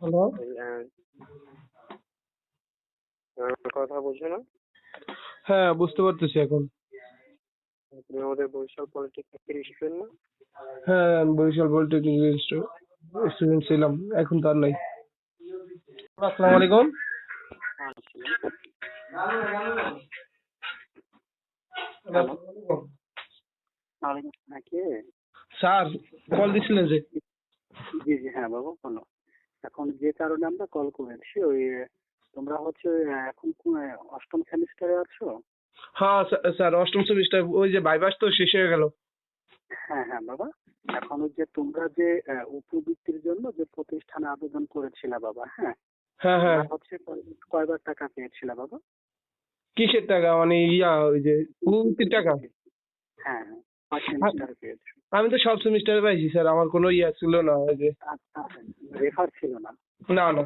Hello. কথা বলছো না? হ্যাঁ, বুঝতে পারতেছি এখন। তুমি আমাদের বরিশাল পলিটেকনিকের স্টুডেন্ট না? হ্যাঁ, আমি বরিশাল পলিটেকনিক স্টুডেন্ট ছিলাম, এখন তো আর নাই। আসসালামু আলাইকুম। হ্যালো, হ্যাঁ কে? স্যার কল দিছিলেন যে? জি জি, হ্যাঁ বাবু বলো। এখন যে কারণে আমরা কল করেছি ওই তোমরা হচ্ছে এখন অষ্টম সেমিস্টারে আছো? হ্যাঁ স্যার, অষ্টম সেমিস্টার, ওই যে ভাইভাস তো শেষ হয়ে গেল। হ্যাঁ হ্যাঁ বাবা। এখন ওই যে তোমরা যে উপবৃত্তির জন্য যে প্রতিষ্ঠানে আবেদন করেছিলে বাবা, হ্যাঁ, হ্যাঁ হ্যাঁ। তোমরা হচ্ছে কয়বার টাকা পেয়েছিলে বাবা? কিসের টাকা, মানে ওই যে উপবৃত্তির টাকা? হ্যাঁ হ্যাঁ, কয় সেমিস্টারে পেয়েছো? আমি তো সব সেমিস্টারে পাইছি স্যার, আমার কোনো ছিল না ওই যে। আচ্ছা, রেফার ছিল না? না না।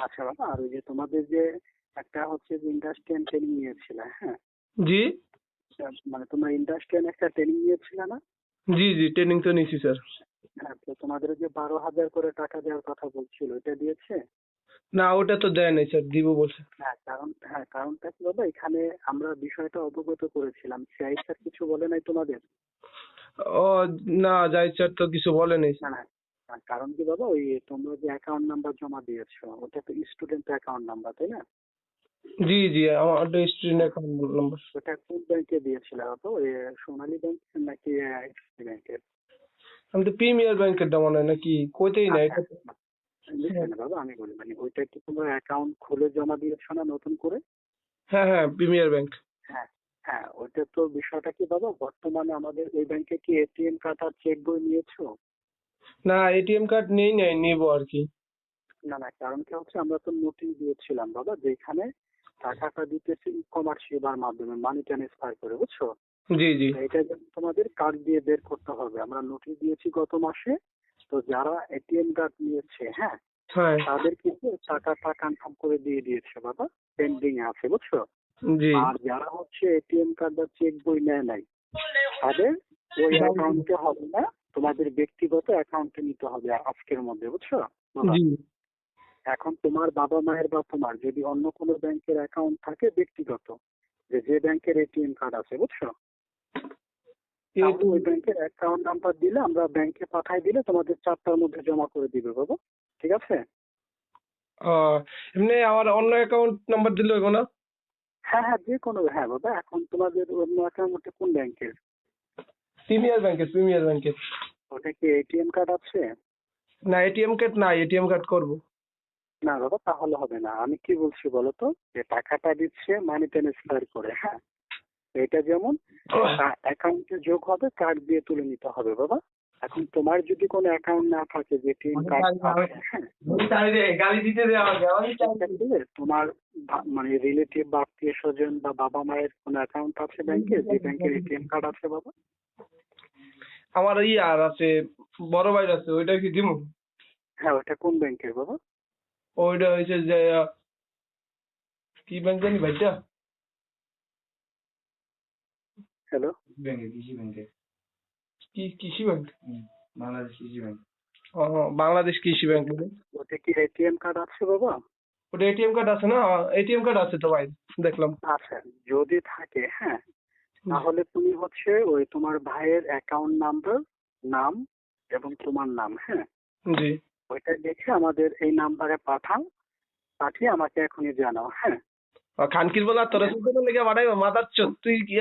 আচ্ছা বাবা, আর ওই যে তোমাদের যে একটা হচ্ছে যে ইন্ডাস্ট্রিয়াল ট্রেনিং নিয়েছিলে, হ্যাঁ, জি মানে তোমরা ইন্ডাস্ট্রিয়াল একটা ট্রেনিং নিয়েছিলে না? জি জি, ট্রেনিং তো নিছি স্যার। হ্যাঁ, তো তোমাদের যে 12,000 করে টাকা দেওয়ার কথা বলছিল এটা দিয়েছে? না, ওটা তো দেয় নাই স্যার, দিব বলছে। হ্যাঁ, কারণটা কি বাবা, এখানে আমরা বিষয়টা অবগত করেছিলাম, সিআই স্যার কিছু বলে নাই তোমাদের? ও না, যাই স্যার তো কিছু বলে নাই। না না, কারণ কি বাবা, ওই তোমরা যে অ্যাকাউন্ট নাম্বার জমা দিয়েছো ওটা তো স্টুডেন্ট অ্যাকাউন্ট নাম্বার, তাই না? জি জি, আমার স্টুডেন্ট অ্যাকাউন্ট নাম্বার। ওটা কোন ব্যাংকে দিয়েছিলে বাবা, ওই সোনালী ব্যাংক নাকি ব্যাংকের? আমি তো প্রিমিয়ার ব্যাংকের দেওয়া নাই নাকি, কইতেই নাই আচ্ছা, এটা তো। বুঝলে না বাবা, আমি বলি মানে ওইটা কি তোমরা অ্যাকাউন্ট খুলে জমা দিয়েছো না নতুন করে? হ্যাঁ হ্যাঁ, প্রিমিয়ার ব্যাংক। হ্যাঁ হ্যাঁ, ওইটা তো বিষয়টা কি বাবা, বর্তমানে আমাদের এই ব্যাংকে কি এটিএম কার্ড আর চেক বই নিয়েছো? না, এটিএম কার্ড নেই নাই, নিবো আর কি। না না, কারণ কি হচ্ছে আমরা তো নোটিশ দিয়েছিলাম বাবা, যেখানে টাকাটা দিতেছে ই কমার্স সেবার মাধ্যমে মানি ট্রান্সফার করে, বুঝছো? জি জি। এটা যেন তোমাদের কার্ড দিয়ে বের করতে হবে, আমরা নোটিশ দিয়েছি গত মাসে। তো যারা এটিএম কার্ড নিয়েছে, হ্যাঁ, হ্যাঁ। তাদের কিন্তু টাকাটা কনফার্ম করে দিয়ে দিয়েছে বাবা, পেন্ডিং আছে, বুঝছো? জি। আর যারা হচ্ছে এটিএম কার্ড বা চেক বই নেয় নাই, তাদের ওই অ্যাকাউন্টে হবে না, তোমাদের ব্যক্তিগত অ্যাকাউন্টে নিতে হবে আজকের মধ্যে, বুঝছো বাবা? জি। এখন তোমার বাবা মায়ের বা তোমার যদি অন্য কোনো ব্যাংকের অ্যাকাউন্ট থাকে ব্যক্তিগত, যে ব্যাংকের এটিএম কার্ড আছে, বুঝছো, তাহলে ওই ব্যাংকের অ্যাকাউন্ট নাম্বার দিলে আমরা ব্যাংকে পাঠাই দিলে তোমাদের 4টার মধ্যে জমা করে দিবে বাবা, ঠিক আছে? এমনি আমার অন্য অ্যাকাউন্ট নাম্বার দিলে হইব না? হ্যাঁ হ্যাঁ, যে কোনো, হ্যাঁ বাবা, এখন তোমাদের অন্য অ্যাকাউন্টে কোন ব্যাংকের? প্রিমিয়ার ব্যাংকের। ওটা কি এটিএম কার্ড আছে? না, এটিএম কার্ড নাই, এটিএম কার্ড করবো। না বাবা, তাহলে হবে না। আমি কি বলছি বলো তো, যে টাকাটা দিচ্ছে মানি ট্রান্সফার করে, হ্যাঁ, এটা যেমন অ্যাকাউন্টে যোগ হবে, কার্ড দিয়ে তুলে নিতে হবে বাবা। এখন তোমার যদি কোনো অ্যাকাউন্ট না থাকে যে এটিএম কার্ড আছে, হ্যাঁ, গালি দিতে দে আমাকে, সেক্ষেত্রে তোমার মানে রিলেটিভ বা আত্মীয় স্বজন বা বাবা মায়ের কোনো অ্যাকাউন্ট আছে ব্যাংকে, যে ব্যাংকের এটিএম কার্ড আছে বাবা? আমার আর আছে, বড় ভাইর আছে, ওইটা কি দিমু? হ্যাঁ, ওটা কোন ব্যাংকের বাবা? ওইটা হয়েছে যে কি ব্যাংক জানি ভাইটা। হ্যালো, কৃষি ব্যাংক। ও, বাংলাদেশ কৃষি ব্যাংক বলে। ওটা কি এটিএম কার্ড আছে বাবা? ওটা এটিএম কার্ড আছে না? এটিএম কার্ড আছে তো ভাই, দেখলাম। আচ্ছা, যদি থাকে, হ্যাঁ, তাহলে তুমি হচ্ছে ওই তোমার ভাইয়ের অ্যাকাউন্ট নাম্বার, নাম এবং তোমার নাম, হ্যাঁ, জি। ওইটা দেখে আমাদের এই নাম্বারে পাঠাও, পাঠিয়ে আমাকে এখনই জানাও, হ্যাঁ। খানকির বলা তোরা লেগে বাড়াইবো মাথার চোদ তুই।